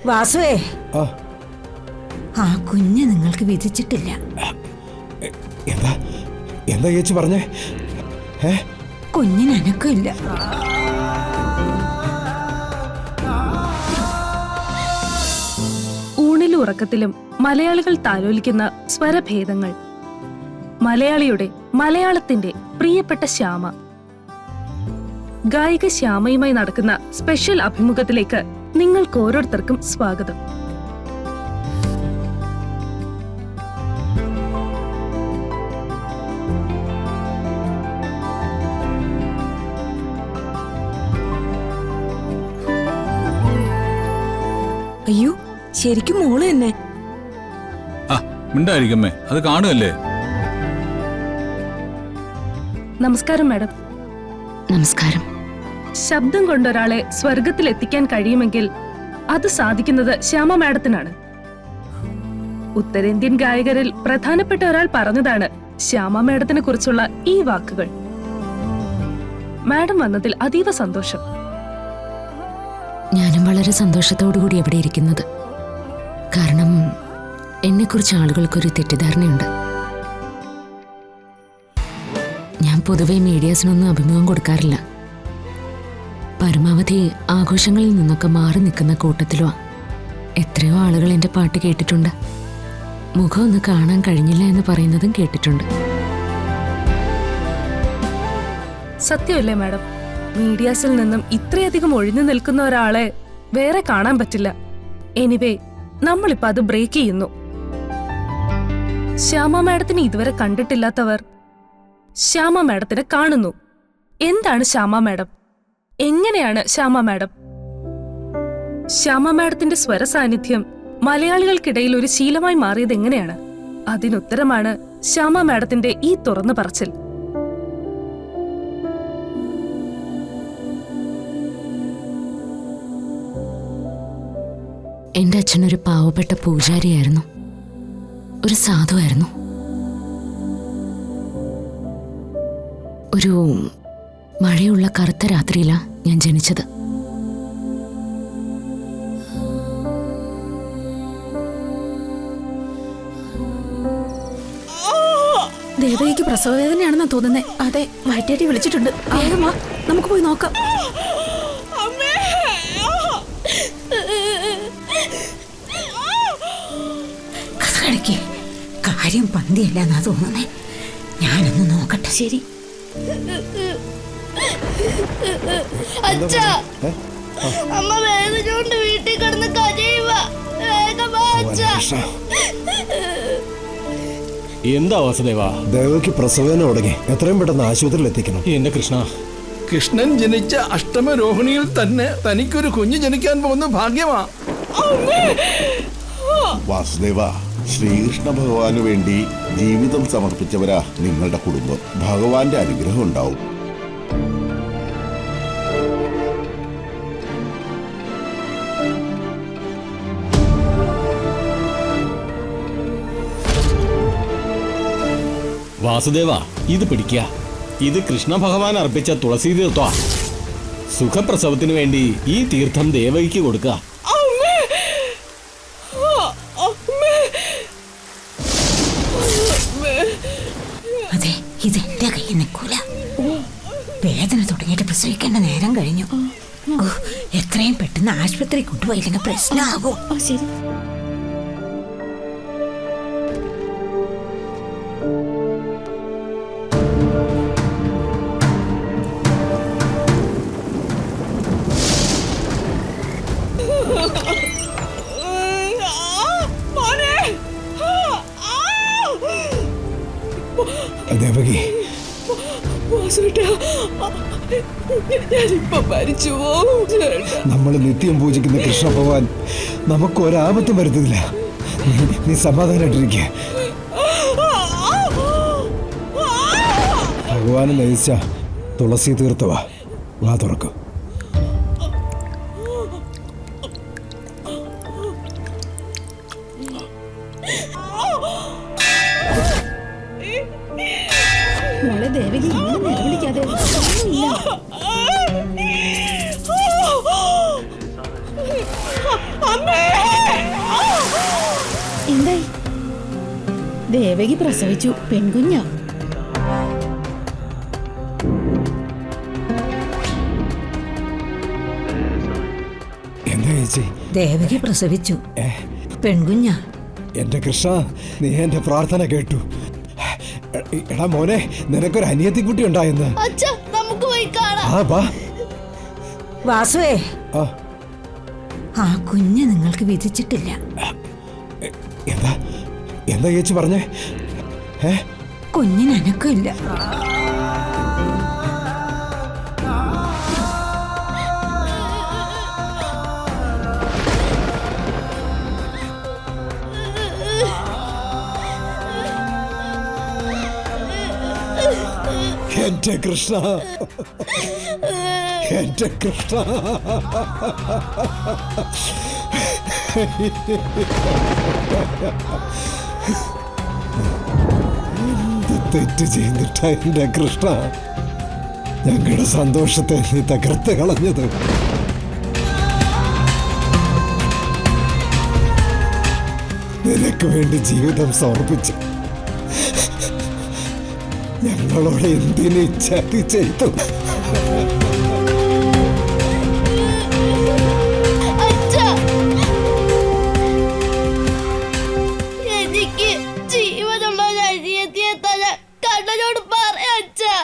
വാസുവേ, ആ കുഞ്ഞ് നിങ്ങൾക്ക് വിധിച്ചിട്ടില്ല. എന്താ എന്താ ചേച്ചി പറഞ്ഞേ? കുഞ്ഞിന് അനക്കമില്ല. ഊണിലും ഉറക്കത്തിലും മലയാളികൾ താലോലിക്കുന്ന സ്വരഭേദങ്ങൾ. മലയാളിയുടെ, മലയാളത്തിന്റെ പ്രിയപ്പെട്ട ശ്യാമ. ഗായിക ശ്യാമയുമായി നടക്കുന്ന സ്പെഷ്യൽ അഭിമുഖത്തിലേക്ക് നിങ്ങൾക്ക് ഓരോരുത്തർക്കും സ്വാഗതം. അയ്യോ, ശരിക്കും മോള് തന്നെ. മിണ്ടായിരിക്കമ്മേ, അത് കാണുമല്ലേ. നമസ്കാരം മാഡം. നമസ്കാരം. ശബ്ദം കൊണ്ടൊരാളെ സ്വർഗത്തിൽ എത്തിക്കാൻ കഴിയുമെങ്കിൽ അത് സാധിക്കുന്നത് ശ്യാമ മാഡത്തിനാണ്. ഉത്തരേന്ത്യൻ ഗായകരിൽ പ്രധാനപ്പെട്ട ഒരാൾ പറഞ്ഞതാണ് ശ്യാമ മാഡത്തിനെ കുറിച്ചുള്ള ഈ വാക്കുകൾ. മാഡം വന്നതിൽ അതീവ സന്തോഷം. ഞാനും വളരെ സന്തോഷത്തോടുകൂടി എവിടെ ഇരിക്കുന്നത്. കാരണം എന്നെക്കുറിച്ച് ആളുകൾക്കൊരു തെറ്റിദ്ധാരണയുണ്ട്. ഞാൻ പൊതുവെ മീഡിയാസിനൊന്നും അഭിമുഖം കൊടുക്കാറില്ല. പരമാവധി ആഘോഷങ്ങളിൽ നിന്നൊക്കെ മാറി നിൽക്കുന്ന കൂട്ടത്തിലുമാണ്. എത്രയോ ആളുകൾ എൻ്റെ പാട്ട് കേട്ടിട്ടുണ്ട്. മുഖം ഒന്ന് കാണാൻ കഴിഞ്ഞില്ല എന്ന് പറയുന്നതും കേട്ടിട്ടുണ്ട്. സത്യമല്ലേ മാഡം? മീഡിയാസിൽ നിന്നും ഇത്രയധികം ഒഴിഞ്ഞു നിൽക്കുന്ന ഒരാളെ വേറെ കാണാൻ പറ്റില്ല. എനിവേ, നമ്മളിപ്പോ അത് ബ്രേക്ക് ചെയ്യുന്നു. ശ്യാമ മാഡത്തിനെ ഇതുവരെ കണ്ടിട്ടില്ലാത്തവർ ശ്യാമ മാഡത്തിനെ കാണുന്നു. എന്താണ് ശ്യാമ മാഡം? എങ്ങനെയാണ് ശ്യാമ മാഡം? ശ്യാമ മാഡത്തിന്റെ സ്വര സാന്നിധ്യം മലയാളികൾക്കിടയിൽ ഒരു ശീലമായി മാറിയത് എങ്ങനെയാണ്? അതിനുത്തരമാണ് ശ്യാമ മാഡത്തിന്റെ ഈ തുറന്നു പറച്ചിൽ. എൻ്റെ അച്ഛനൊരു പാവപ്പെട്ട പൂജാരിയായിരുന്നു. ഒരു സാധുവായിരുന്നു. ഒരു മഴയുള്ള കറുത്ത രാത്രിയിലാണ് ഞാൻ ജനിച്ചത്. ദേവകിക്ക് പ്രസവവേദനയാണെന്നാ തോന്നുന്നേ. അതെ, വൈറ്റേട്ടി വിളിച്ചിട്ടുണ്ട്. വേഗം വാ, നമുക്ക് പോയി നോക്കാം. കാര്യം പന്തിയല്ലെന്നാ തോന്നുന്നേ. ഞാനൊന്ന് നോക്കട്ടെ. ശരി. അച്ഛാ, അമ്മ വേദനയോണ്ട് വീട്ടിൽ കിടന്ന് കരയുവാ. വേഗം വാ അച്ഛാ. എന്താ വാസുദേവ? ദേവയ്ക്ക് പ്രസവേദന തുടങ്ങി. എത്രയും പെട്ടെന്ന് ആശുപത്രിയിൽ എത്തിക്കണം. എന്റെ കൃഷ്ണ, കൃഷ്ണൻ ജനിച്ച അഷ്ടമരോഹിണിയിൽ തന്നെ തനിക്കൊരു കുഞ്ഞ് ജനിക്കാൻ പോകുന്ന ഭാഗ്യമാ. വാസുദേവ, ശ്രീകൃഷ്ണ ഭഗവാന് വേണ്ടി ജീവിതം സമർപ്പിച്ചവരാ നിങ്ങളുടെ കുടുംബം. ഭഗവാന്റെ അനുഗ്രഹം ഉണ്ടാവും. വാസുദേവ, ഇത് പിടിക്കുക. ഇത് കൃഷ്ണ ഭഗവാൻ അർപ്പിച്ച തുളസി തീർത്ഥ. സുഖപ്രസവത്തിന് വേണ്ടി ഈ തീർത്ഥം ദേവകിക്ക് കൊടുക്കുക. അതെ, ഇതെന്റെ കയ്യിൽ നിൽക്കൂല. വേദന തുടങ്ങിയിട്ട് പ്രസവിക്കേണ്ട നേരം കഴിഞ്ഞു. എത്രയും പെട്ടെന്ന് ആശുപത്രി കൊണ്ടുപോയില്ലെങ്കിൽ പ്രശ്നമാകും. ശരി. ദേവകി, നമ്മൾ നിത്യം പൂജിക്കുന്ന കൃഷ്ണ ഭഗവാൻ നമുക്ക് ഒരാപത്തും വരുത്തില്ല. നീ സമാധാനായിട്ടിരിക്കുക. ഭഗവാന് നയിച്ച തുളസി തീർത്ഥവാ. വാ തുറക്കും. മോളെ ദേവകി, ഇങ്ങനെ നിലവിളിക്കാതെ. അമ്മേ എന്തായി? ദേവകി പ്രസവിച്ചു, പെൺകുഞ്ഞാ. എന്താ ചേച്ചി? ദേവകി പ്രസവിച്ചു, പെൺകുഞ്ഞാ. എന്റെ കൃഷ്ണ, നീ എന്റെ പ്രാർത്ഥന കേട്ടു. എടാ മോനെ, നിനക്കൊരു അനിയത്തിക്കുട്ടി ഉണ്ടായെന്ന്. അച്ഛാ, നമുക്ക് പോയി കാണാം. ആ വാ. വാസുവേ, ആ, ആ കുഞ്ഞ് നിങ്ങൾക്ക് വിധിച്ചിട്ടില്ല. എന്താ എന്താ ചേച്ചി പറഞ്ഞേ? കുഞ്ഞിന് അനക്കമില്ല. എന്റെ കൃഷ്ണ, എന്റെ കൃഷ്ണ. എന്ത് തെറ്റ് ചെയ്തിട്ടാ എന്റെ കൃഷ്ണ ഞങ്ങളുടെ സന്തോഷത്തെ നീ തകർത്ത് കളഞ്ഞത്? നിനക്ക് വേണ്ടി ജീവിതം സമർപ്പിച്ചു ഞങ്ങളോട് എന്തിന് ചതി ചെയ്തു? അച്ഛാ, എനിക്ക് ജീവനുള്ള ഒരു അനിയത്തിയെ തരാൻ കണ്ണനോട് പറയാ അച്ഛാ.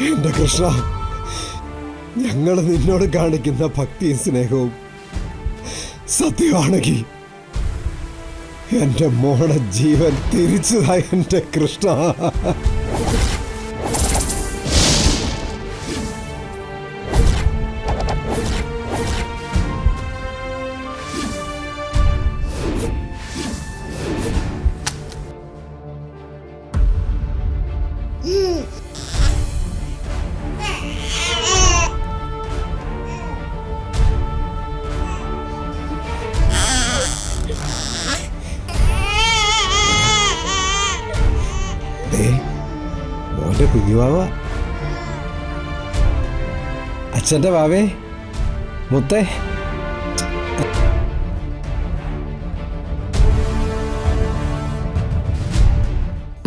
എന്റെ കൃഷ്ണ, ഞങ്ങൾ നിന്നോട് കാണിക്കുന്ന ഭക്തിയും സ്നേഹവും സത്യമാണെങ്കിൽ എന്റെ മോളെ ജീവൻ തിരിച്ചതായി എന്റെ കൃഷ്ണ. മോന്റെ കുഞ്ഞുവാവ, അച്ഛന്റെ വാവേ, മുത്തേ.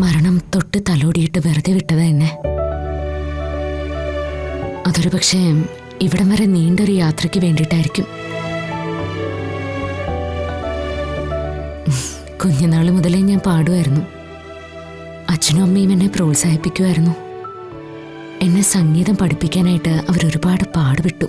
മരണം തൊട്ട് തലോടിയിട്ട് വെറുതെ വിട്ടതാ എന്നെ. അതൊരു പക്ഷേ ഇവിടം വരെ നീണ്ടൊരു യാത്രയ്ക്ക് വേണ്ടിയിട്ടായിരിക്കും. കുഞ്ഞുനാൾ മുതലേ ഞാൻ പാടുമായിരുന്നു. അച്ഛനും അമ്മയും എന്നെ പ്രോത്സാഹിപ്പിക്കുമായിരുന്നു. എന്നെ സംഗീതം പഠിപ്പിക്കാനായിട്ട് അവരൊരുപാട് പാടുപെട്ടു.